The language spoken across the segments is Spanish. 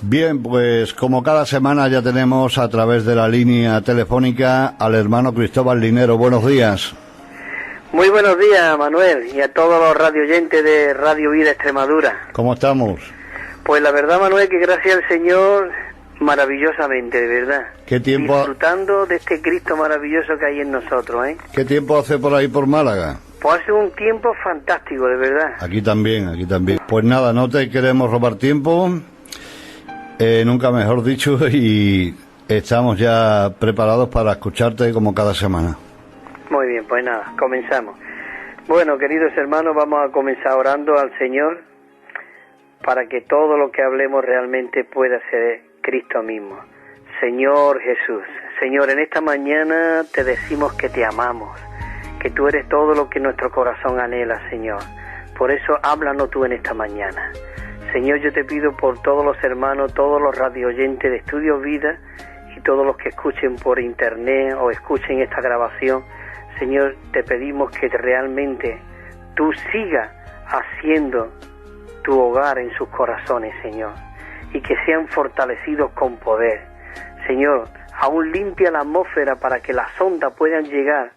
Bien, pues como cada semana ya tenemos a través de la línea telefónica al hermano Cristóbal Linero. Buenos días. Muy buenos días, Manuel, y a todos los radioyentes de Radio Vida Extremadura. ¿Cómo estamos? Pues la verdad, Manuel, que gracias al Señor, maravillosamente, de verdad. ¿Qué tiempo? Disfrutando de este Cristo maravilloso que hay en nosotros, ¿eh? ¿Qué tiempo hace por ahí por Málaga? Pues hace un tiempo fantástico, de verdad. Aquí también, aquí también. Pues nada, no te queremos robar tiempo, nunca mejor dicho, y estamos ya preparados para escucharte como cada semana. Muy bien, pues nada, comenzamos. Bueno, queridos hermanos, vamos a comenzar orando al Señor para que todo lo que hablemos realmente pueda ser Cristo mismo. Señor Jesús, Señor, en esta mañana te decimos que te amamos, que tú eres todo lo que nuestro corazón anhela, Señor. Por eso háblanos tú en esta mañana. Señor, yo te pido por todos los hermanos, todos los radioyentes de Estudio Vida y todos los que escuchen por internet o escuchen esta grabación, Señor, te pedimos que realmente tú sigas haciendo tu hogar en sus corazones, Señor, y que sean fortalecidos con poder. Señor, aún limpia la atmósfera para que las ondas puedan llegar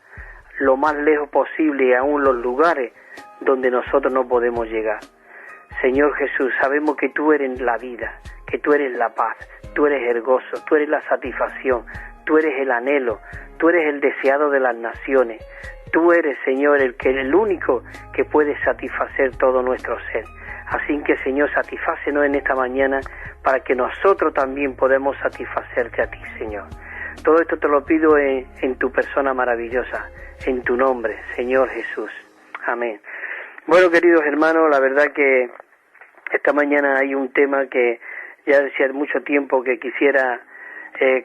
lo más lejos posible y aún los lugares donde nosotros no podemos llegar. Señor Jesús, sabemos que tú eres la vida, que tú eres la paz, tú eres el gozo, tú eres la satisfacción, tú eres el anhelo, tú eres el deseado de las naciones. Tú eres, Señor, el único que puede satisfacer todo nuestro ser. Así que, Señor, satisfácenos en esta mañana para que nosotros también podamos satisfacerte a ti, Señor. Todo esto te lo pido en tu persona maravillosa, en tu nombre, Señor Jesús. Amén. Bueno, queridos hermanos, la verdad que esta mañana hay un tema que ya decía mucho tiempo que quisiera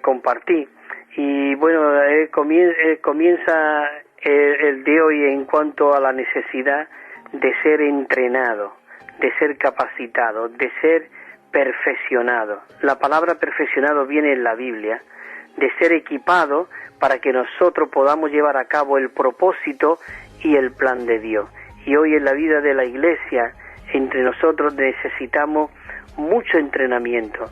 compartir. Y bueno, comienza el de hoy en cuanto a la necesidad de ser entrenado, de ser capacitado, de ser perfeccionado. La palabra perfeccionado viene en la Biblia, de ser equipado para que nosotros podamos llevar a cabo el propósito y el plan de Dios. Y hoy en la vida de la iglesia, entre nosotros necesitamos mucho entrenamiento.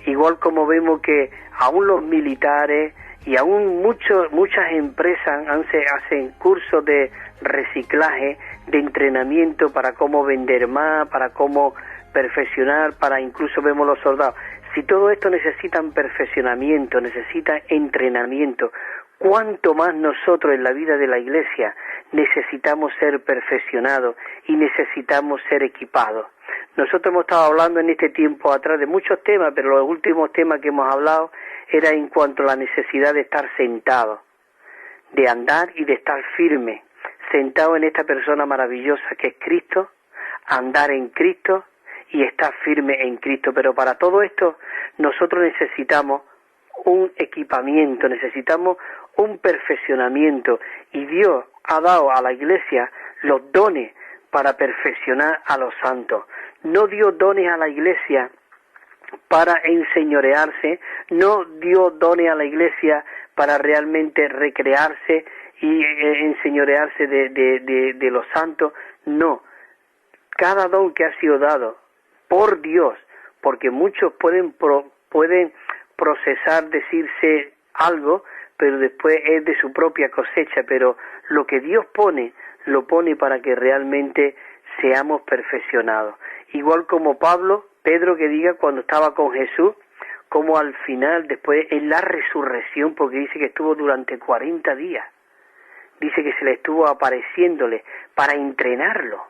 Igual como vemos que aún los militares y aún muchas empresas hacen cursos de reciclaje, de entrenamiento para cómo vender más, para cómo perfeccionar, para incluso vemos los soldados. Si todo esto necesitan perfeccionamiento, necesitan entrenamiento, ¿cuánto más nosotros en la vida de la iglesia necesitamos ser perfeccionados y necesitamos ser equipados? Nosotros hemos estado hablando en este tiempo atrás de muchos temas, pero los últimos temas que hemos hablado era en cuanto a la necesidad de estar sentado, de andar y de estar firme, sentado en esta persona maravillosa que es Cristo, andar en Cristo y estar firme en Cristo. Pero para todo esto nosotros necesitamos un equipamiento, necesitamos un perfeccionamiento, y Dios ha dado a la iglesia los dones para perfeccionar a los santos. No dio dones a la iglesia para enseñorearse, no dio dones a la iglesia para realmente recrearse y enseñorearse de los santos. No, cada don que ha sido dado por Dios, porque muchos pueden procesar, decirse algo, pero después es de su propia cosecha, pero lo que Dios pone, lo pone para que realmente seamos perfeccionados. Igual como Pedro que diga cuando estaba con Jesús, como al final, después en la resurrección, porque dice que estuvo durante 40 días, dice que se le estuvo apareciéndole para entrenarlo,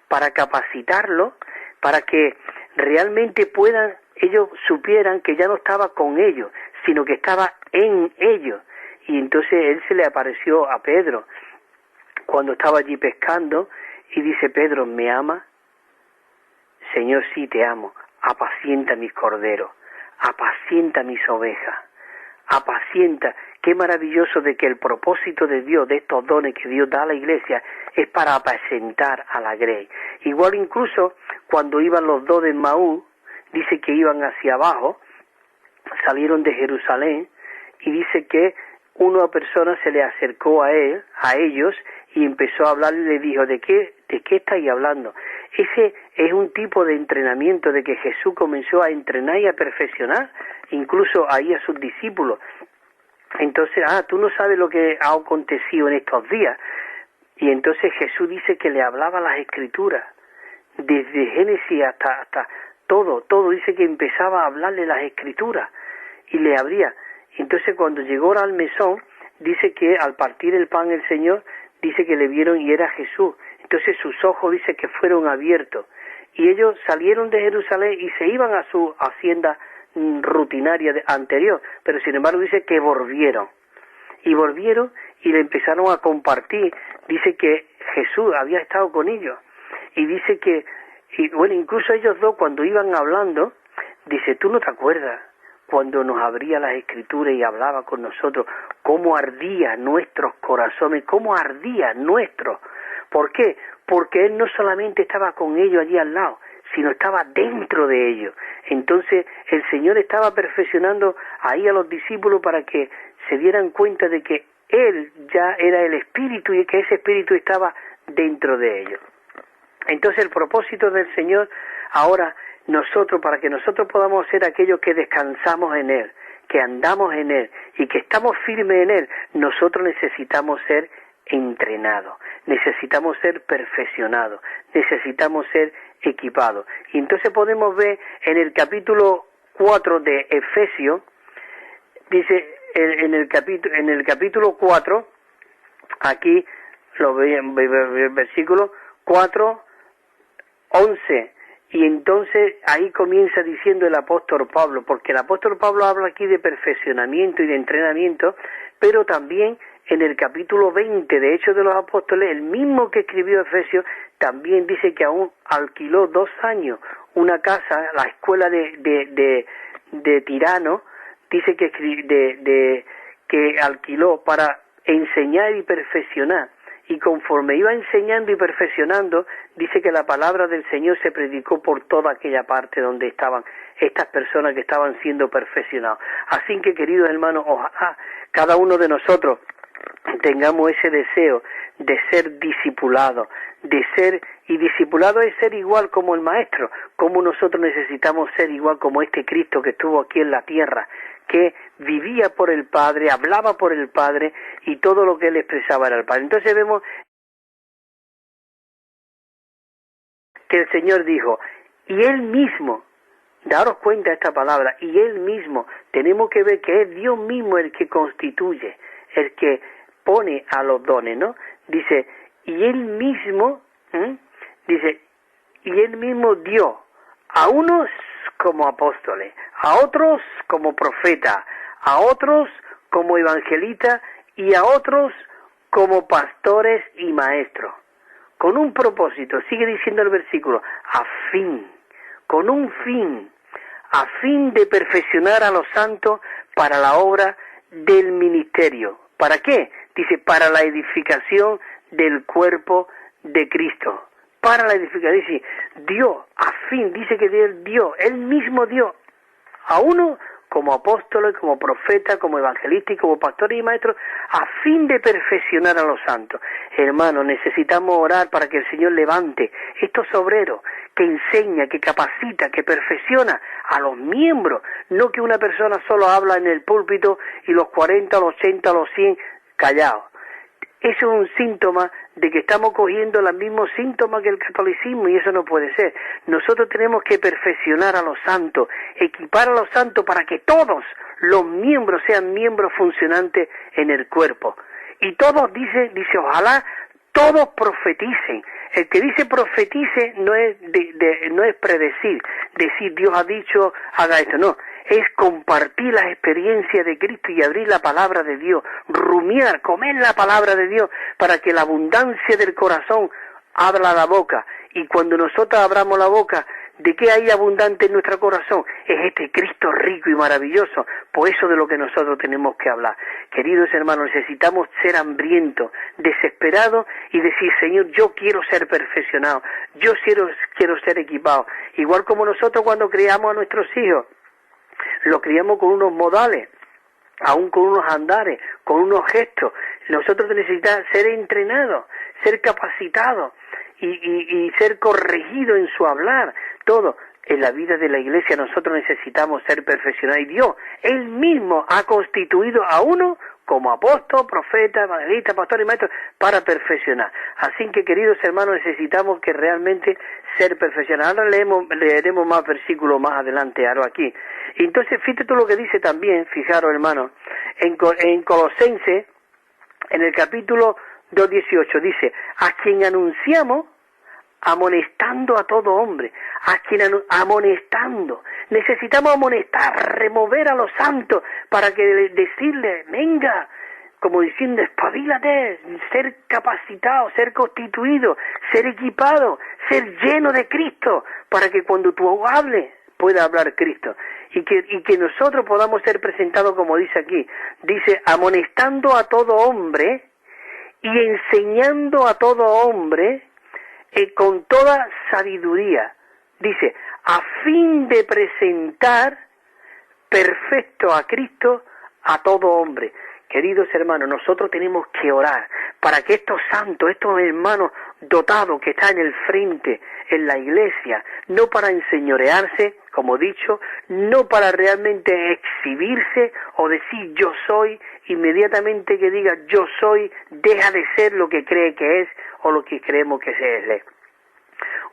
para capacitarlo, para que realmente ellos supieran que ya no estaba con ellos, sino que estaba en ellos. Y entonces él se le apareció a Pedro cuando estaba allí pescando y dice: Pedro, ¿me ama? Señor, sí te amo. Apacienta mis corderos, apacienta mis ovejas, apacienta. Qué maravilloso de que el propósito de Dios, de estos dones que Dios da a la iglesia, es para apacentar a la grey. Igual incluso cuando iban los dos de Emaús, dice que iban hacia abajo, salieron de Jerusalén, y dice que una persona se le acercó a ellos, y empezó a hablar y le dijo: ¿de qué estáis hablando? Ese es un tipo de entrenamiento de que Jesús comenzó a entrenar y a perfeccionar, incluso ahí a sus discípulos. Entonces, tú no sabes lo que ha acontecido en estos días. Y entonces Jesús dice que le hablaba las Escrituras, desde Génesis hasta todo, dice que empezaba a hablarle las Escrituras y le abría. Entonces cuando llegó al mesón, dice que al partir el pan el Señor, dice que le vieron y era Jesús. Entonces sus ojos dice que fueron abiertos y ellos salieron de Jerusalén y se iban a su hacienda rutinaria anterior, pero sin embargo dice que volvieron y le empezaron a compartir. Dice que Jesús había estado con ellos y dice que, incluso ellos dos cuando iban hablando, dice, tú no te acuerdas cuando nos abría las Escrituras y hablaba con nosotros, cómo ardían nuestros corazones, cómo ardía nuestro. ¿Por qué? Porque Él no solamente estaba con ellos allí al lado, sino estaba dentro de ellos. Entonces el Señor estaba perfeccionando ahí a los discípulos para que se dieran cuenta de que Él ya era el Espíritu y que ese Espíritu estaba dentro de ellos. Entonces el propósito del Señor ahora nosotros, para que nosotros podamos ser aquellos que descansamos en Él, que andamos en Él y que estamos firmes en Él, nosotros necesitamos ser entrenados, necesitamos ser perfeccionados, necesitamos ser equipados. Y entonces podemos ver en el capítulo 4 de Efesios, dice en el capítulo 4, aquí lo ve en el versículo 4, 11, y entonces ahí comienza diciendo el apóstol Pablo, porque el apóstol Pablo habla aquí de perfeccionamiento y de entrenamiento, pero también en el capítulo 20 de Hechos de los Apóstoles, el mismo que escribió Efesios, también dice que aún alquiló 2 años una casa, la escuela de Tirano, dice que alquiló para enseñar y perfeccionar. Y conforme iba enseñando y perfeccionando, dice que la palabra del Señor se predicó por toda aquella parte donde estaban estas personas que estaban siendo perfeccionados. Así que, queridos hermanos, ojalá cada uno de nosotros tengamos ese deseo de ser discipulados, y discipulado es ser igual como el Maestro, como nosotros necesitamos ser igual como este Cristo que estuvo aquí en la tierra, que vivía por el Padre, hablaba por el Padre y todo lo que Él expresaba era el Padre. Entonces vemos que el Señor dijo, y Él mismo, daros cuenta de esta palabra, y Él mismo, tenemos que ver que es Dios mismo el que constituye, el que pone a los dones, ¿no? Dice, y Él mismo, dice, y Él mismo dio a unos como apóstoles, a otros como profetas, a otros como evangelistas y a otros como pastores y maestros. Con un propósito, sigue diciendo el versículo, con un fin, a fin de perfeccionar a los santos para la obra del ministerio. ¿Para qué? Dice, para la edificación del cuerpo de Cristo. Para la edificación, dice, dio, dice que Él mismo dio a uno como apóstoles, como profetas, como evangelistas y como pastores y maestros, a fin de perfeccionar a los santos. Hermanos, necesitamos orar para que el Señor levante estos obreros, que enseña, que capacita, que perfecciona a los miembros, no que una persona solo habla en el púlpito y los 40, los 80, los 100 callados. Eso es un síntoma de que estamos cogiendo los mismos síntomas que el catolicismo y eso no puede ser. Nosotros tenemos que perfeccionar a los santos, equipar a los santos para que todos los miembros sean miembros funcionantes en el cuerpo. Y todos, dice, ojalá todos profeticen. El que dice profetice no es no es predecir, decir Dios ha dicho, haga esto, no. Es compartir la experiencia de Cristo y abrir la palabra de Dios, rumiar, comer la palabra de Dios, para que la abundancia del corazón abra la boca. Y cuando nosotros abramos la boca, ¿de qué hay abundante en nuestro corazón? Es este Cristo rico y maravilloso. Por eso de lo que nosotros tenemos que hablar. Queridos hermanos, necesitamos ser hambrientos, desesperados y decir, Señor, yo quiero ser perfeccionado, yo quiero ser equipado. Igual como nosotros cuando criamos a nuestros hijos, los criamos con unos modales, aún con unos andares, con unos gestos. Nosotros necesitamos ser entrenados, ser capacitados. y ser corregido en su hablar, todo. En la vida de la iglesia nosotros necesitamos ser perfeccionados y Dios, Él mismo ha constituido a uno como apóstol, profeta, evangelista, pastor y maestro para perfeccionar. Así que, queridos hermanos, necesitamos que realmente ser perfeccionados. Ahora leeremos más versículos más adelante, ahora aquí. Y entonces, fíjate tú lo que dice también, fijaros hermanos, en Colosenses, en el capítulo 2:18, dice, a quien anunciamos, amonestando a todo hombre, a quien amonestando, necesitamos amonestar, remover a los santos, para que decirle, venga, como diciendo, espabilate, ser capacitado, ser constituido, ser equipado, ser lleno de Cristo, para que cuando tú hables, pueda hablar Cristo, y que nosotros podamos ser presentados como dice aquí, dice, amonestando a todo hombre, y enseñando a todo hombre, con toda sabiduría, dice, a fin de presentar perfecto a Cristo a todo hombre. Queridos hermanos, nosotros tenemos que orar para que estos santos, estos hermanos dotados que están en el frente, en la iglesia, no para enseñorearse, como he dicho, no para realmente exhibirse o decir yo soy, inmediatamente que diga yo soy, deja de ser lo que cree que es o lo que creemos que es.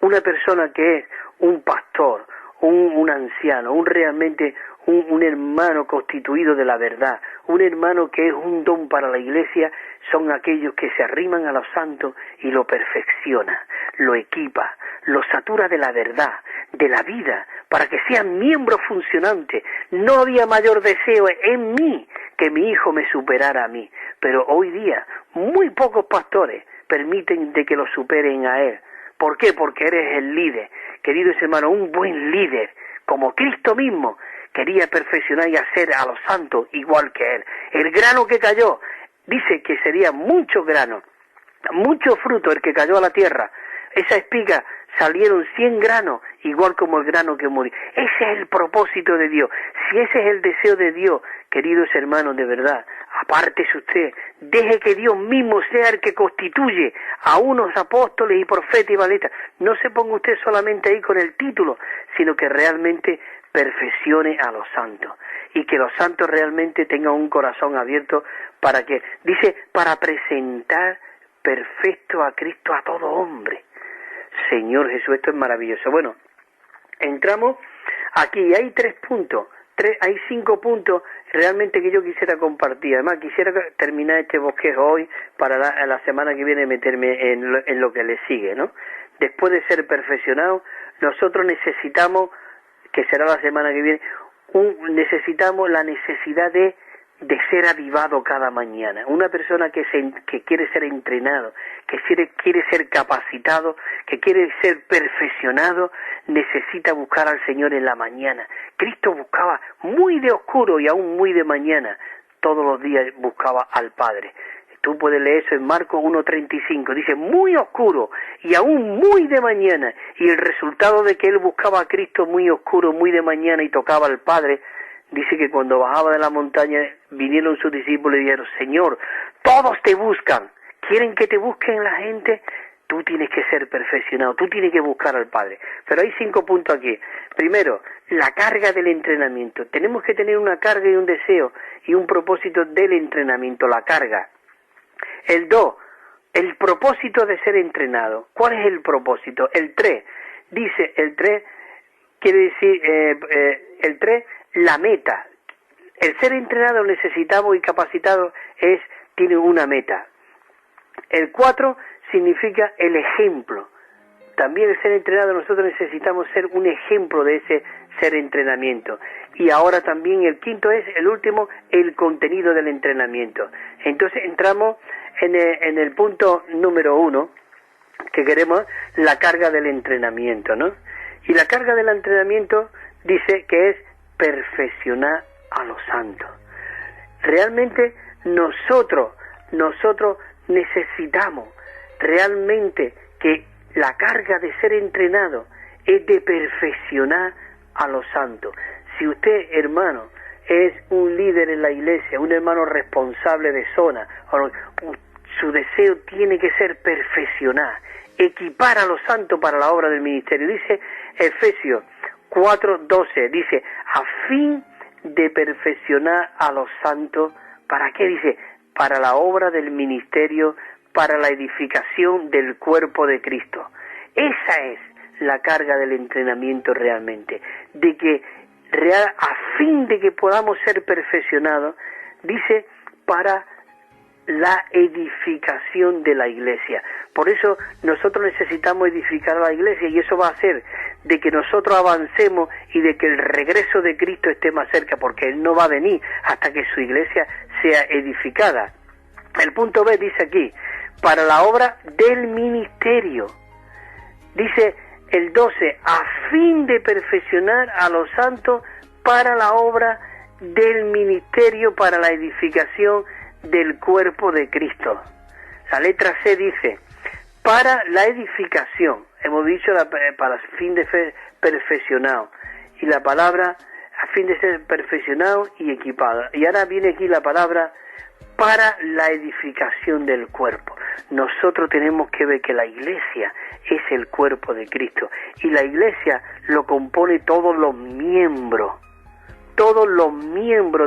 Una persona que es un pastor, un anciano, realmente un hermano constituido de la verdad, un hermano que es un don para la iglesia, son aquellos que se arriman a los santos y lo perfecciona, lo equipa, lo satura de la verdad, de la vida, para que sean miembros funcionantes. No había mayor deseo en mí que mi hijo me superara a mí, pero hoy día muy pocos pastores permiten de que lo superen a él. ¿Por qué? Porque eres el líder. Queridos hermanos, un buen líder, como Cristo mismo, quería perfeccionar y hacer a los santos igual que Él. El grano que cayó, dice que sería mucho grano, mucho fruto el que cayó a la tierra. Esa espiga salieron 100 granos, igual como el grano que murió. Ese es el propósito de Dios. Si ese es el deseo de Dios, queridos hermanos, de verdad, apártese usted, deje que Dios mismo sea el que constituye a unos apóstoles y profetas y evangelistas. No se ponga usted solamente ahí con el título, sino que realmente perfeccione a los santos, y que los santos realmente tengan un corazón abierto para que, dice, para presentar perfecto a Cristo a todo hombre. Señor Jesús, esto es maravilloso. Bueno, entramos aquí, hay 3 puntos, hay 5 puntos realmente que yo quisiera compartir. Además, quisiera terminar este bosquejo hoy para la semana que viene meterme en lo que le sigue, ¿no? Después de ser perfeccionados, nosotros necesitamos, que será la semana que viene, necesitamos la necesidad de ser avivado cada mañana. Una persona que quiere ser entrenado, que quiere ser capacitado, que quiere ser perfeccionado, necesita buscar al Señor en la mañana. Cristo buscaba muy de oscuro y aún muy de mañana. Todos los días buscaba al Padre. Tú puedes leer eso en Marcos 1:35. Dice, muy oscuro y aún muy de mañana. Y el resultado de que él buscaba a Cristo muy oscuro, muy de mañana y tocaba al Padre, dice que cuando bajaba de la montaña vinieron sus discípulos y dijeron, Señor, todos te buscan. ¿Quieren que te busquen la gente? Tú tienes que ser perfeccionado, tú tienes que buscar al Padre. Pero hay 5 puntos aquí. Primero, la carga del entrenamiento. Tenemos que tener una carga y un deseo y un propósito del entrenamiento, la carga. El 2, el propósito de ser entrenado. ¿Cuál es el propósito? El 3, dice, el 3 quiere decir, el 3, la meta. El ser entrenado, necesitado y capacitado tiene una meta. El 4 significa el ejemplo. También el ser entrenado, nosotros necesitamos ser un ejemplo de ese ser entrenamiento. Y ahora también el 5 es, el último, el contenido del entrenamiento. Entonces entramos en el punto número 1, que queremos la carga del entrenamiento, ¿no? Y la carga del entrenamiento dice que es perfeccionar a los santos. Realmente nosotros necesitamos realmente que la carga de ser entrenado es de perfeccionar a los santos. Si usted, hermano, es un líder en la iglesia, un hermano responsable de zona, su deseo tiene que ser perfeccionar, equipar a los santos para la obra del ministerio. Dice Efesios 4:12, dice, a fin de perfeccionar a los santos, ¿para qué? Dice, para la obra del ministerio, para la edificación del cuerpo de Cristo. Esa es la carga del entrenamiento realmente, de que a fin de que podamos ser perfeccionados, dice, para la edificación de la iglesia. Por eso nosotros necesitamos edificar a la iglesia, y eso va a hacer de que nosotros avancemos y de que el regreso de Cristo esté más cerca, porque Él no va a venir hasta que su iglesia sea edificada. El punto B dice aquí, para la obra del ministerio. Dice el 12, a fin de perfeccionar a los santos para la obra del ministerio, para la edificación del cuerpo de Cristo. La letra C dice, para la edificación, hemos dicho para fin de ser perfeccionado, y la palabra a fin de ser perfeccionado y equipado. Y ahora viene aquí la palabra para la edificación del cuerpo. Nosotros tenemos que ver que la iglesia es el cuerpo de Cristo, y la iglesia lo compone todos los miembros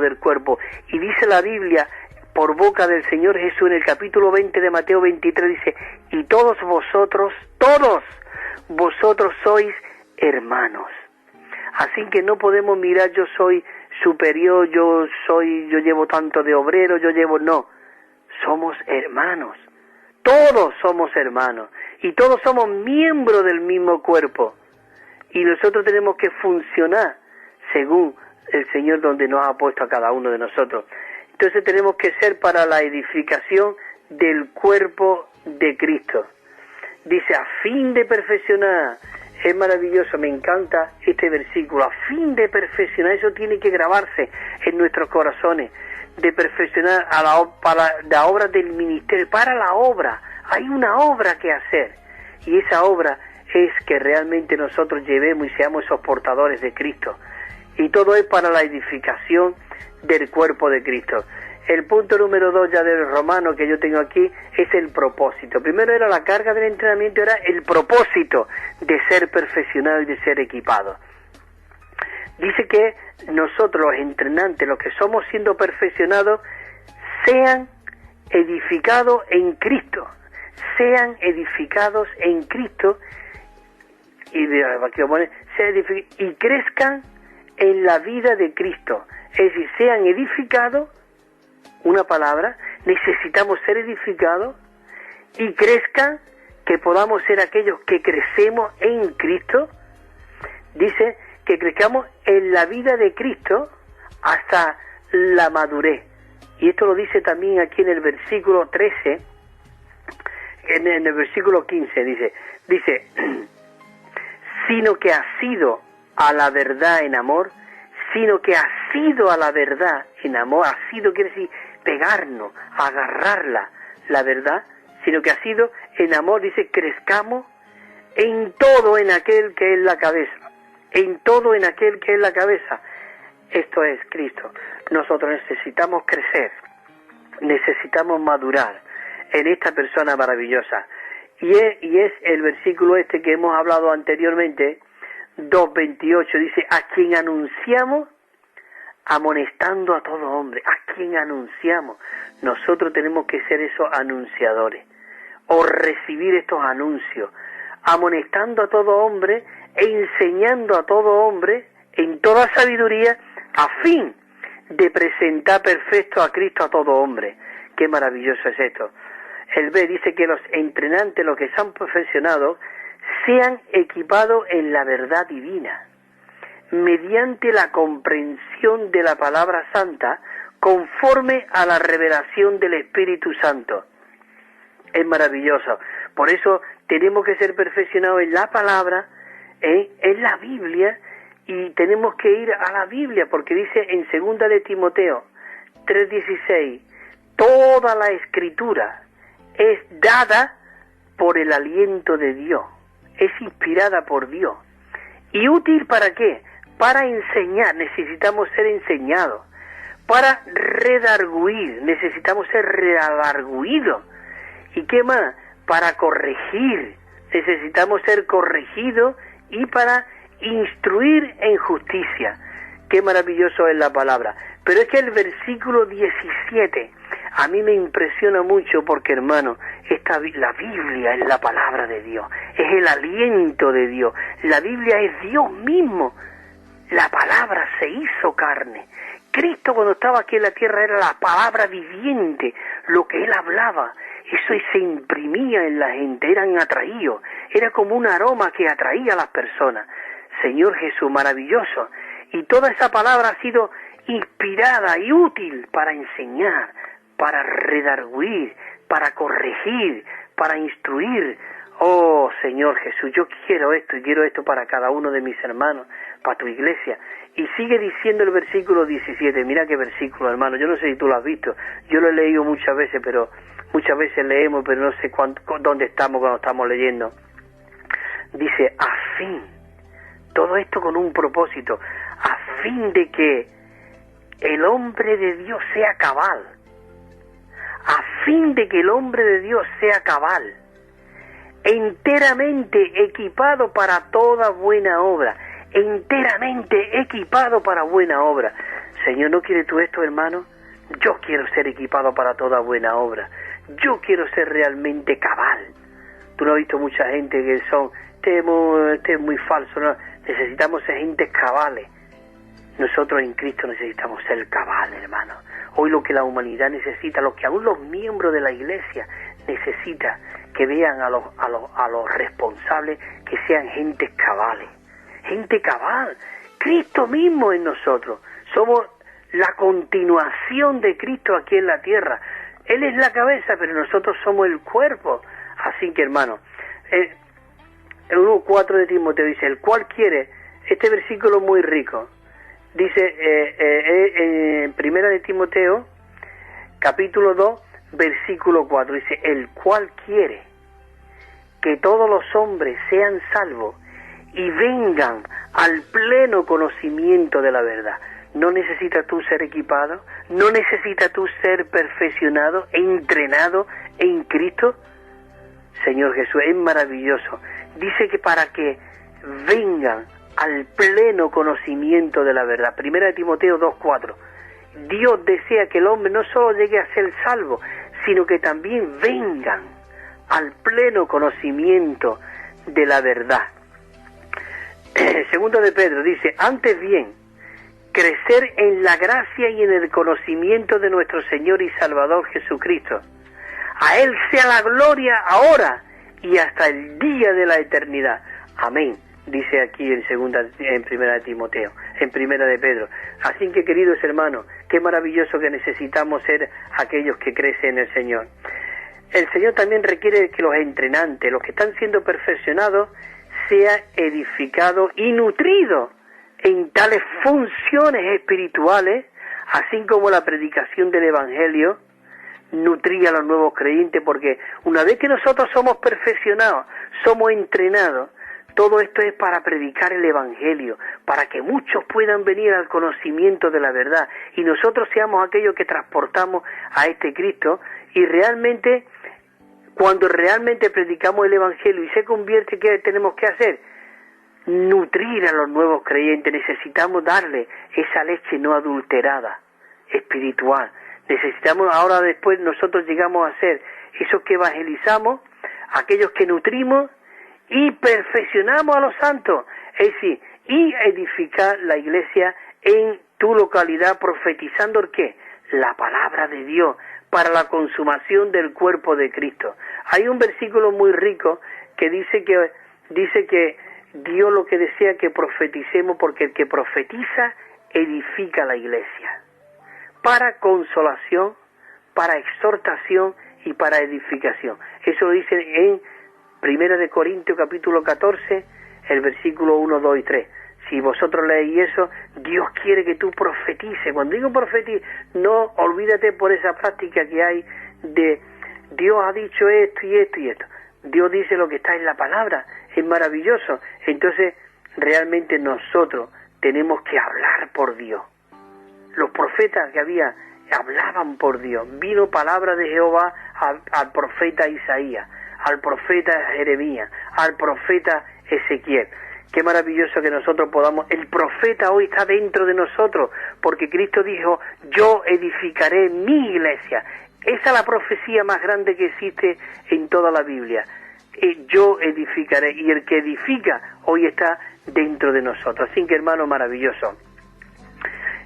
del cuerpo. Y dice la Biblia, por boca del Señor Jesús, en el capítulo 20 de Mateo 23, dice, y todos vosotros sois hermanos. Así que no podemos mirar, yo soy superior, yo llevo tanto de obrero, no, somos hermanos, todos somos hermanos, y todos somos miembros del mismo cuerpo, y nosotros tenemos que funcionar según el Señor donde nos ha puesto a cada uno de nosotros. Entonces tenemos que ser para la edificación del cuerpo de Cristo. Dice, a fin de perfeccionar. Es maravilloso, me encanta este versículo. A fin de perfeccionar, eso tiene que grabarse en nuestros corazones. De perfeccionar para la obra del ministerio, para la obra. Hay una obra que hacer. Y esa obra es que realmente nosotros llevemos y seamos esos portadores de Cristo. Y todo es para la edificación del cuerpo de Cristo. El punto número 2 ya del romano que yo tengo aquí es el propósito. Primero era la carga del entrenamiento, era el propósito de ser perfeccionado y de ser equipado. Dice que nosotros los entrenantes, los que somos siendo perfeccionados, sean edificados en Cristo. Sean edificados en Cristo y crezcan en la vida de Cristo. Es decir, sean edificados, una palabra, necesitamos ser edificados y crezcan, que podamos ser aquellos que crecemos en Cristo. Dice que crezcamos en la vida de Cristo hasta la madurez. Y esto lo dice también aquí en el versículo 13, en el versículo 15, dice, sino que ha sido a la verdad en amor, sino que ha sido a la verdad en amor, ha sido quiere decir pegarnos, agarrarla, la verdad, sino que ha sido en amor, dice, crezcamos en todo en aquel que es la cabeza, en todo en aquel que es la cabeza. Esto es Cristo. Nosotros necesitamos crecer, necesitamos madurar en esta persona maravillosa. Y es el versículo este que hemos hablado anteriormente, 2:28, dice, a quien anunciamos amonestando a todo hombre. ¿A quién anunciamos? Nosotros tenemos que ser esos anunciadores, o recibir estos anuncios, amonestando a todo hombre e enseñando a todo hombre en toda sabiduría, a fin de presentar perfecto a Cristo a todo hombre. Qué maravilloso es esto. El B dice que los entrenantes, los que se han perfeccionado, sean equipados en la verdad divina, mediante la comprensión de la palabra santa, conforme a la revelación del Espíritu Santo. Es maravilloso. Por eso tenemos que ser perfeccionados en la palabra, en la Biblia, y tenemos que ir a la Biblia, porque dice en 2 de Timoteo 3:16, toda la Escritura es dada por el aliento de Dios, es inspirada por Dios. ¿Y útil para qué? Para enseñar, necesitamos ser enseñados. Para redarguir, necesitamos ser redarguidos. ¿Y qué más? Para corregir, necesitamos ser corregidos y para instruir en justicia. Qué maravilloso es la palabra. Pero es que el versículo 17 a mí me impresiona mucho porque, hermano, la Biblia es la palabra de Dios, es el aliento de Dios. La Biblia es Dios mismo. La palabra se hizo carne. Cristo, cuando estaba aquí en la tierra, era la palabra viviente, lo que Él hablaba. Eso se imprimía en la gente, eran atraídos. Era como un aroma que atraía a las personas. Señor Jesús, maravilloso. Y toda esa palabra ha sido inspirada y útil para enseñar, para redarguir, para corregir, para instruir. Oh, Señor Jesús, yo quiero esto y quiero esto para cada uno de mis hermanos, para tu iglesia. Y sigue diciendo el versículo 17, mira qué versículo, hermano, yo no sé si tú lo has visto, yo lo he leído muchas veces, pero muchas veces leemos, pero no sé dónde estamos cuando estamos leyendo. Dice, a fin, todo esto con un propósito, a fin de que el hombre de Dios sea cabal, a fin de que el hombre de Dios sea cabal, enteramente equipado para toda buena obra, enteramente equipado para buena obra. Señor, ¿no quieres tú esto, hermano? Yo quiero ser equipado para toda buena obra. Yo quiero ser realmente cabal. Tú no has visto mucha gente que son, este es muy falso, ¿no? Necesitamos ser gente cabales. Nosotros en Cristo necesitamos ser cabales, hermano. Hoy lo que la humanidad necesita, lo que aún los miembros de la iglesia necesitan, que vean a los responsables que sean gentes cabales. Gente cabal. Cristo mismo en nosotros. Somos la continuación de Cristo aquí en la tierra. Él es la cabeza, pero nosotros somos el cuerpo. Así que, hermano, el 1:4 de Timoteo dice, el cual quiere, este versículo muy rico, dice en Primera de Timoteo, capítulo 2, versículo 4, dice, el cual quiere que todos los hombres sean salvos y vengan al pleno conocimiento de la verdad. ¿No necesitas tú ser equipado? ¿No necesitas tú ser perfeccionado, entrenado en Cristo? Señor Jesús, es maravilloso. Dice que para que vengan al pleno conocimiento de la verdad. Primera de Timoteo 2:4. Dios desea que el hombre no solo llegue a ser salvo, sino que también vengan al pleno conocimiento de la verdad. Segundo de Pedro dice, antes bien, crecer en la gracia y en el conocimiento de nuestro Señor y Salvador Jesucristo. A Él sea la gloria ahora y hasta el día de la eternidad. Amén. Dice aquí en Primera de Timoteo, en Primera de Pedro. Así que, queridos hermanos, qué maravilloso que necesitamos ser aquellos que crecen en el Señor. El Señor también requiere que los entrenantes, los que están siendo perfeccionados, sea edificado y nutrido en tales funciones espirituales, así como la predicación del Evangelio nutría a los nuevos creyentes, porque una vez que nosotros somos perfeccionados, somos entrenados, todo esto es para predicar el Evangelio, para que muchos puedan venir al conocimiento de la verdad, y nosotros seamos aquellos que transportamos a este Cristo, y realmente, cuando realmente predicamos el Evangelio y se convierte, ¿qué tenemos que hacer? Nutrir a los nuevos creyentes. Necesitamos darle esa leche no adulterada, espiritual. Necesitamos, ahora después nosotros llegamos a ser esos que evangelizamos, aquellos que nutrimos y perfeccionamos a los santos, es decir, y edificar la iglesia en tu localidad, profetizando ¿el qué? La palabra de Dios, para la consumación del cuerpo de Cristo. Hay un versículo muy rico que dice que Dios lo que desea que profeticemos, porque el que profetiza edifica la iglesia, para consolación, para exhortación y para edificación. Eso lo dice en Primera de Corintios capítulo 14, el versículo 1, 2 y 3. Si vosotros leéis eso, Dios quiere que tú profetices. Cuando digo profetices, no olvídate por esa práctica que hay de Dios ha dicho esto y esto y esto. Dios dice lo que está en la palabra, es maravilloso. Entonces, realmente nosotros tenemos que hablar por Dios. Los profetas que había hablaban por Dios. Vino palabra de Jehová al profeta Isaías. al profeta Jeremías, al profeta Ezequiel. Qué maravilloso que nosotros podamos, el profeta hoy está dentro de nosotros, porque Cristo dijo, yo edificaré mi iglesia. Esa es la profecía más grande que existe en toda la Biblia. Yo edificaré, y el que edifica hoy está dentro de nosotros. Así que, hermano, maravilloso.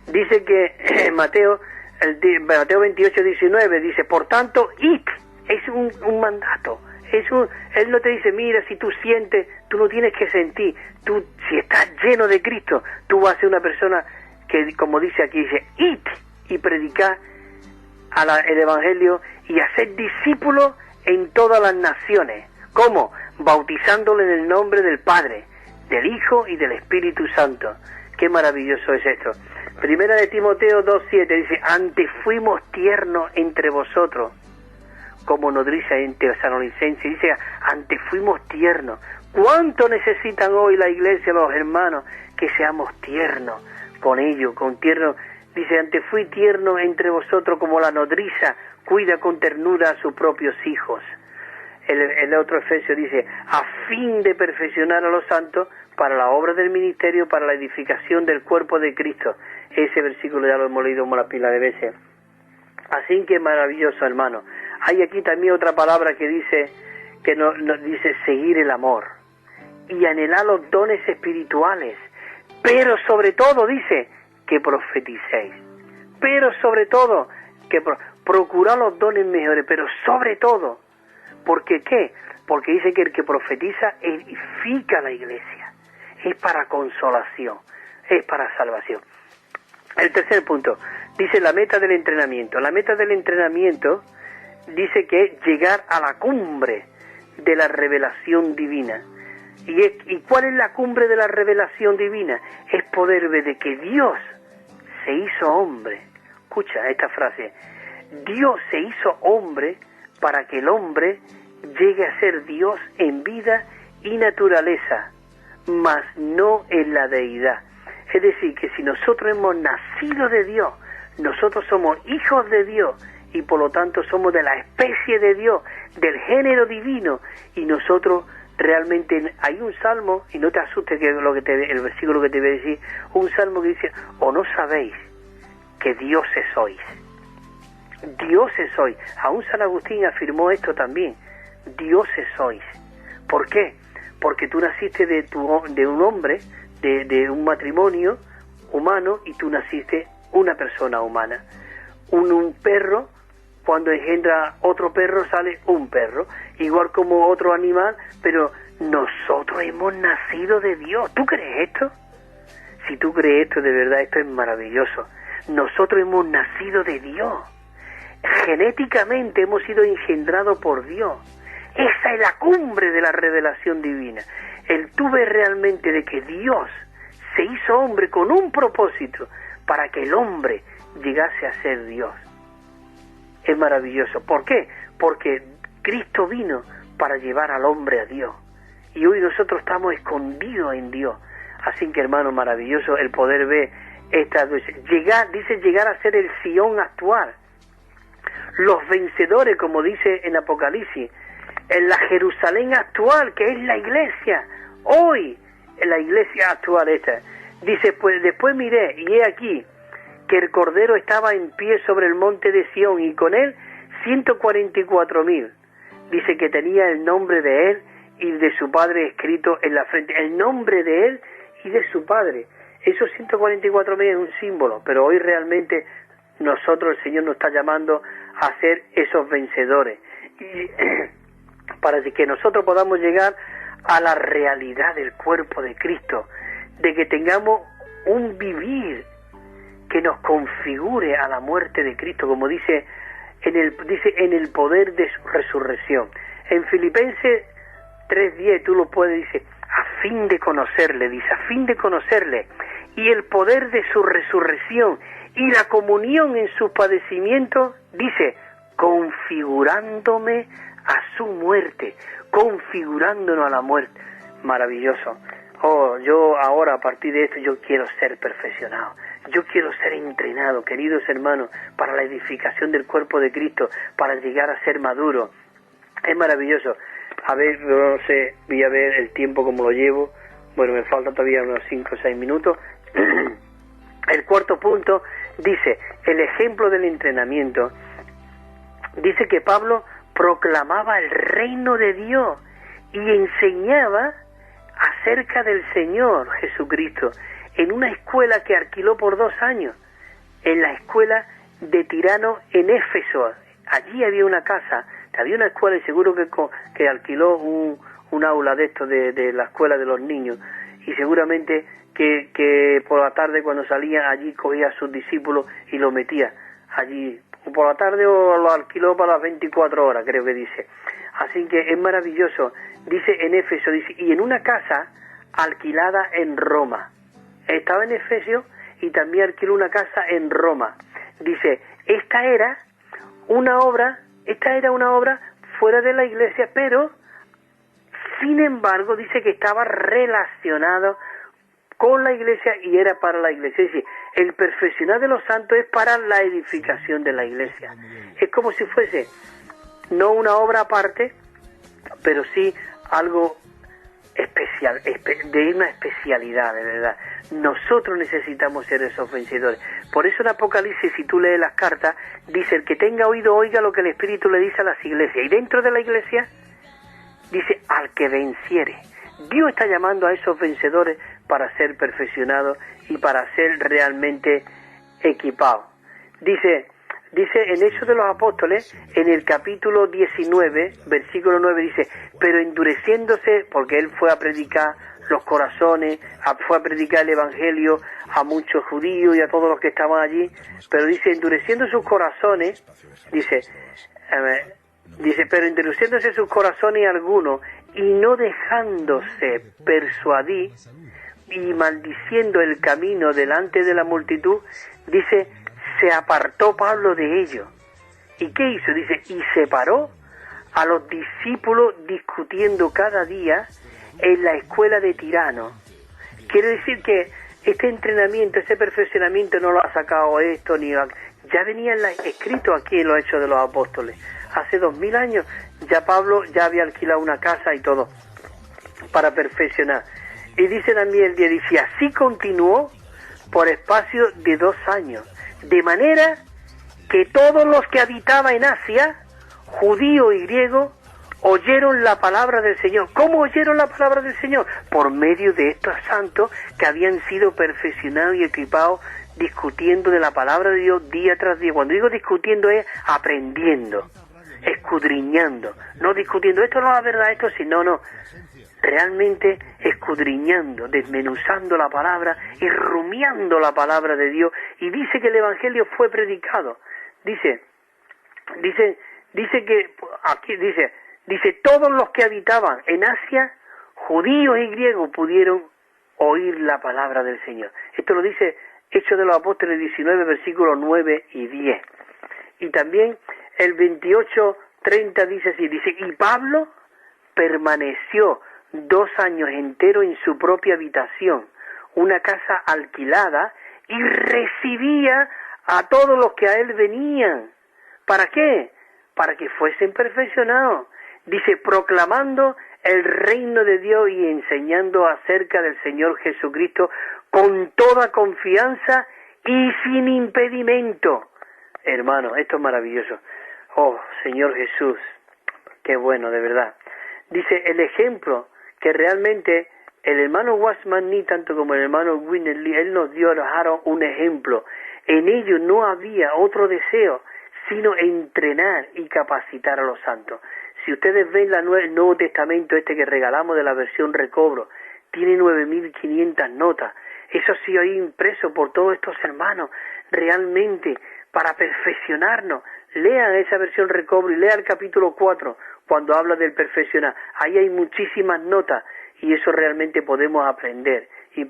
Dice que Mateo 28, 19, dice, por tanto, id, es un mandato. Él no te dice, mira, si tú sientes, tú no tienes que sentir. Tú, si estás lleno de Cristo, tú vas a ser una persona que, como dice aquí, dice, id y predicar el Evangelio y hacer discípulos en todas las naciones. ¿Cómo? Bautizándole en el nombre del Padre, del Hijo y del Espíritu Santo. Qué maravilloso es esto. Primera de Timoteo 2:7 dice, antes fuimos tiernos entre vosotros, como nodriza en Tesalonicense, dice, antes fuimos tiernos. ¿Cuánto necesitan hoy la iglesia, los hermanos, que seamos tiernos con ellos, con tierno? Dice, antes fui tierno entre vosotros como la nodriza cuida con ternura a sus propios hijos. El otro Efesio dice, a fin de perfeccionar a los santos para la obra del ministerio, para la edificación del cuerpo de Cristo. Ese versículo ya lo hemos leído una pila de veces. Así que maravilloso, hermano. Hay aquí también otra palabra que dice, nos dice seguir el amor y anhelar los dones espirituales, pero sobre todo dice que profeticéis, pero sobre todo que procurar los dones mejores, pero sobre todo, ¿porque qué? Porque dice que el que profetiza edifica la iglesia, es para consolación, es para salvación. El tercer punto, dice la meta del entrenamiento. La meta del entrenamiento dice que es llegar a la cumbre de la revelación divina. ¿Y cuál es la cumbre de la revelación divina? Es poder ver de que Dios se hizo hombre. Escucha esta frase. Dios se hizo hombre para que el hombre llegue a ser Dios en vida y naturaleza, mas no en la deidad. Es decir, que si nosotros hemos nacido de Dios, nosotros somos hijos de Dios, y por lo tanto somos de la especie de Dios, del género divino, y nosotros realmente hay un salmo, y no te asustes que el versículo que te voy a decir, un salmo que dice, o no sabéis que dioses sois. Dioses sois. Aún San Agustín afirmó esto también, dioses sois. ¿Por qué? Porque tú naciste de un hombre, de un matrimonio humano, y tú naciste una persona humana. Un perro, cuando engendra otro perro, sale un perro, igual como otro animal, pero nosotros hemos nacido de Dios. ¿Tú crees esto? Si tú crees esto, de verdad, esto es maravilloso. Nosotros hemos nacido de Dios. Genéticamente hemos sido engendrados por Dios. Esa es la cumbre de la revelación divina. El tú ves realmente de que Dios se hizo hombre con un propósito para que el hombre llegase a ser Dios. Es maravilloso. ¿Por qué? Porque Cristo vino para llevar al hombre a Dios. Y hoy nosotros estamos escondidos en Dios. Así que, hermano, maravilloso el poder ver esta llegar a ser el Sion actual. Los vencedores, como dice en Apocalipsis, en la Jerusalén actual, que es la iglesia. Hoy, en la iglesia actual esta. Dice, pues después miré, y he aquí, que el Cordero estaba en pie sobre el monte de Sión, y con él 144.000. Dice que tenía el nombre de él y de su padre escrito en la frente. El nombre de él y de su padre. Esos 144.000 es un símbolo, pero hoy realmente nosotros, el Señor nos está llamando a ser esos vencedores. Y para que nosotros podamos llegar a la realidad del cuerpo de Cristo, de que tengamos un vivir que nos configure a la muerte de Cristo, como dice en el poder de su resurrección. En Filipenses 3:10 tú lo puedes, dice, a fin de conocerle, dice, a fin de conocerle, y el poder de su resurrección y la comunión en sus padecimientos, dice, configurándome a su muerte, configurándonos a la muerte. Maravilloso. Oh, yo ahora a partir de esto yo quiero ser perfeccionado. Yo quiero ser entrenado, queridos hermanos, para la edificación del cuerpo de Cristo, para llegar a ser maduro. Es maravilloso. A ver, no sé, voy a ver el tiempo como lo llevo. Bueno, me falta todavía unos 5 o 6 minutos. El cuarto punto dice, el ejemplo del entrenamiento. Dice que Pablo proclamaba el reino de Dios y enseñaba acerca del Señor Jesucristo en una escuela que alquiló por 2 años, en la escuela de Tirano en Éfeso. Allí había una casa, había una escuela y seguro que alquiló un aula de esto de la escuela de los niños, y seguramente que por la tarde cuando salía allí cogía a sus discípulos y los metía allí por la tarde, o lo alquiló para las 24 horas, creo que dice. Así que es maravilloso. Dice en Éfeso, dice, y en una casa alquilada en Roma. Estaba en Efesio y también alquiló una casa en Roma. Dice, esta era una obra fuera de la iglesia, pero sin embargo dice que estaba relacionado con la iglesia y era para la iglesia. Es decir, el perfeccionar de los santos es para la edificación de la iglesia. Es como si fuese no una obra aparte, pero sí algo especial, de una especialidad, de verdad. Nosotros necesitamos ser esos vencedores. Por eso en Apocalipsis, si tú lees las cartas, dice, el que tenga oído oiga lo que el Espíritu le dice a las iglesias. Y dentro de la iglesia dice, al que venciere. Dios está llamando a esos vencedores para ser perfeccionados y para ser realmente equipados. Dice en Hechos de los Apóstoles, en el capítulo 19, versículo 9, dice, pero endureciéndose, porque él fue a predicar los corazones, fue a predicar el Evangelio a muchos judíos y a todos los que estaban allí, pero dice, endureciendo sus corazones, dice, pero endureciéndose sus corazones algunos, y no dejándose persuadir, y maldiciendo el camino delante de la multitud, dice, se apartó Pablo de ellos. ¿Y qué hizo? Dice, y separó a los discípulos discutiendo cada día en la escuela de Tirano. Quiere decir que este entrenamiento, este perfeccionamiento no lo ha sacado esto, ya venía escrito aquí en los Hechos de los Apóstoles. Hace 2000 años ya Pablo ya había alquilado una casa y todo para perfeccionar. Y dice también el día, dice, así continuó por espacio de 2 años, de manera que todos los que habitaban en Asia, judíos y griegos, oyeron la palabra del Señor. ¿Cómo oyeron la palabra del Señor? Por medio de estos santos que habían sido perfeccionados y equipados discutiendo de la palabra de Dios día tras día. Cuando digo discutiendo es aprendiendo, escudriñando, no discutiendo, esto no es la verdad, esto sí, no, realmente escudriñando, desmenuzando la palabra y rumiando la palabra de Dios. Y dice que el Evangelio fue predicado. Dice que aquí dice todos los que habitaban en Asia, judíos y griegos, pudieron oír la palabra del Señor. Esto lo dice Hechos de los Apóstoles 19, versículos 9 y 10. Y también el 28:30 dice así, dice, y Pablo permaneció 2 años enteros en su propia habitación, una casa alquilada, y recibía a todos los que a él venían. ¿Para qué? Para que fuesen perfeccionados. Dice, proclamando el reino de Dios y enseñando acerca del Señor Jesucristo con toda confianza y sin impedimento. Hermano, esto es maravilloso. Oh, Señor Jesús, qué bueno, de verdad. Dice, el ejemplo que realmente el hermano Watchman Nee, tanto como el hermano Winnerly, él nos dejaron un ejemplo. En ellos no había otro deseo, sino entrenar y capacitar a los santos. Si ustedes ven el Nuevo Testamento este que regalamos de la versión recobro, tiene 9.500 notas. Eso sí, ahí impreso por todos estos hermanos, realmente, para perfeccionarnos. Lean esa versión recobro y lean el capítulo 4, cuando habla del perfeccionar. Ahí hay muchísimas notas y eso realmente podemos aprender y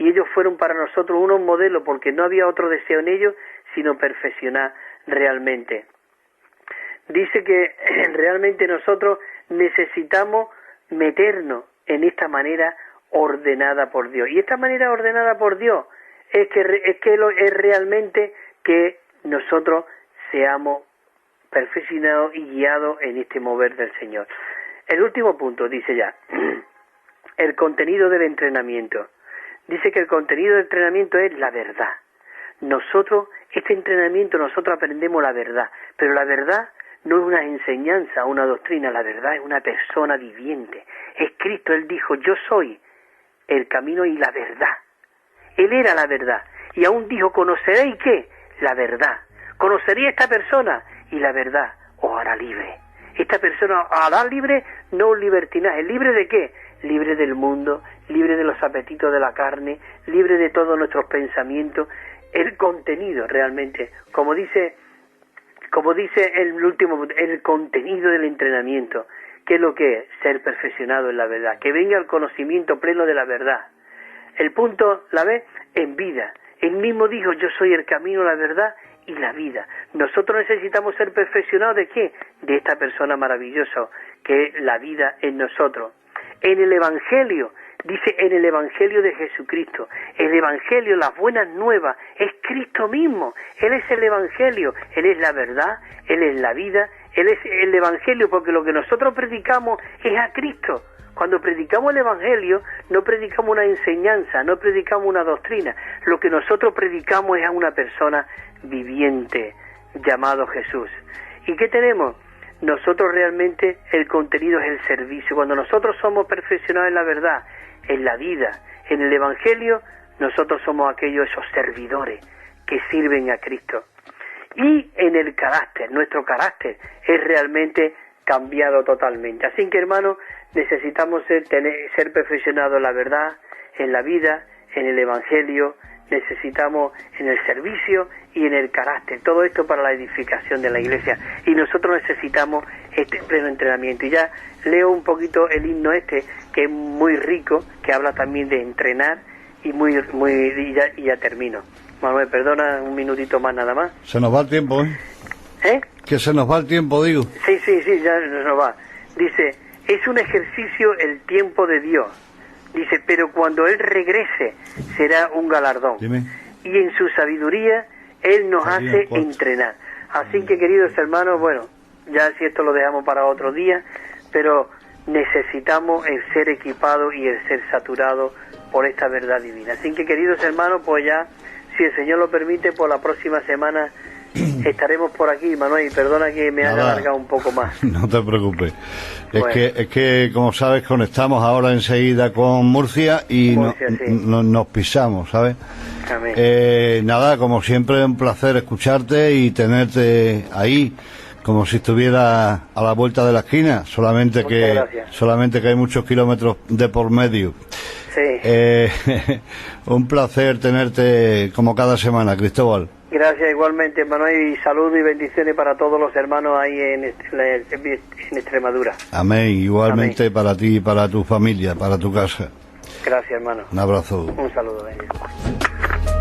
ellos fueron para nosotros unos modelos porque no había otro deseo en ellos sino perfeccionar realmente. Dice que realmente nosotros necesitamos meternos en esta manera ordenada por Dios. Y esta manera ordenada por Dios es realmente que nosotros seamos perfeccionados y guiados en este mover del Señor. El último punto, dice ya, el contenido del entrenamiento. Dice que el contenido del entrenamiento es la verdad. Nosotros, este entrenamiento, nosotros aprendemos la verdad, pero la verdad no es una enseñanza, una doctrina, la verdad es una persona viviente. Es Cristo, Él dijo, yo soy el camino y la verdad. Él era la verdad. Y aún dijo, ¿conoceréis qué? La verdad. Conocería a esta persona y la verdad os hará libre. Esta persona hará libre, no un libertinaje. ¿Libre de qué? Libre del mundo, libre de los apetitos de la carne, libre de todos nuestros pensamientos. El contenido realmente, como dice el último, el contenido del entrenamiento, ¿qué es lo que es? Ser perfeccionado en la verdad, que venga el conocimiento pleno de la verdad. El punto, ¿la ves? En vida. Él mismo dijo, yo soy el camino, la verdad y la vida. Nosotros necesitamos ser perfeccionados ¿de qué? De esta persona maravillosa, que es la vida en nosotros. En el Evangelio, dice en el Evangelio de Jesucristo, el Evangelio, las buenas nuevas, es Cristo mismo. Él es el Evangelio, Él es la verdad, Él es la vida, Él es el Evangelio, porque lo que nosotros predicamos es a Cristo. Cuando predicamos el Evangelio, no predicamos una enseñanza, no predicamos una doctrina. Lo que nosotros predicamos es a una persona viviente, llamado Jesús. ¿Y qué tenemos? Nosotros realmente, el contenido es el servicio. Cuando nosotros somos perfeccionados en la verdad, en la vida, en el Evangelio, nosotros somos aquellos, esos servidores que sirven a Cristo. Y en el carácter, nuestro carácter es realmente cambiado totalmente. Así que, hermanos, necesitamos ser perfeccionados en la verdad, en la vida, en el Evangelio, necesitamos en el servicio y en el carácter. Todo esto para la edificación de la Iglesia. Y nosotros necesitamos este pleno entrenamiento. Y ya leo un poquito el himno este, que es muy rico, que habla también de entrenar, y ya termino. Manuel, perdona un minutito más nada más. Se nos va el tiempo, ¿eh? ¿Eh? Que se nos va el tiempo, digo. Sí, ya nos va. Dice, es un ejercicio el tiempo de Dios. Dice, pero cuando Él regrese será un galardón. Dime. Y en su sabiduría Él nos hace entrenar. Así que, queridos hermanos, bueno, ya si esto lo dejamos para otro día, pero necesitamos el ser equipados y el ser saturados por esta verdad divina. Así que, queridos hermanos, pues ya, si el Señor lo permite, por la próxima semana estaremos por aquí, Manuel, y perdona que me haya alargado un poco más. No te preocupes. Bueno. Es que, como sabes, conectamos ahora enseguida con Murcia y nos pisamos, ¿sabes? Amén. Nada, como siempre, un placer escucharte y tenerte ahí, como si estuviera a la vuelta de la esquina, solamente que hay muchos kilómetros de por medio. Sí. Un placer tenerte como cada semana, Cristóbal. Gracias igualmente, Manuel, y saludos y bendiciones para todos los hermanos ahí en Extremadura. Amén, igualmente. Amén. Para ti, para tu familia, para tu casa. Gracias, hermano. Un abrazo. Un saludo.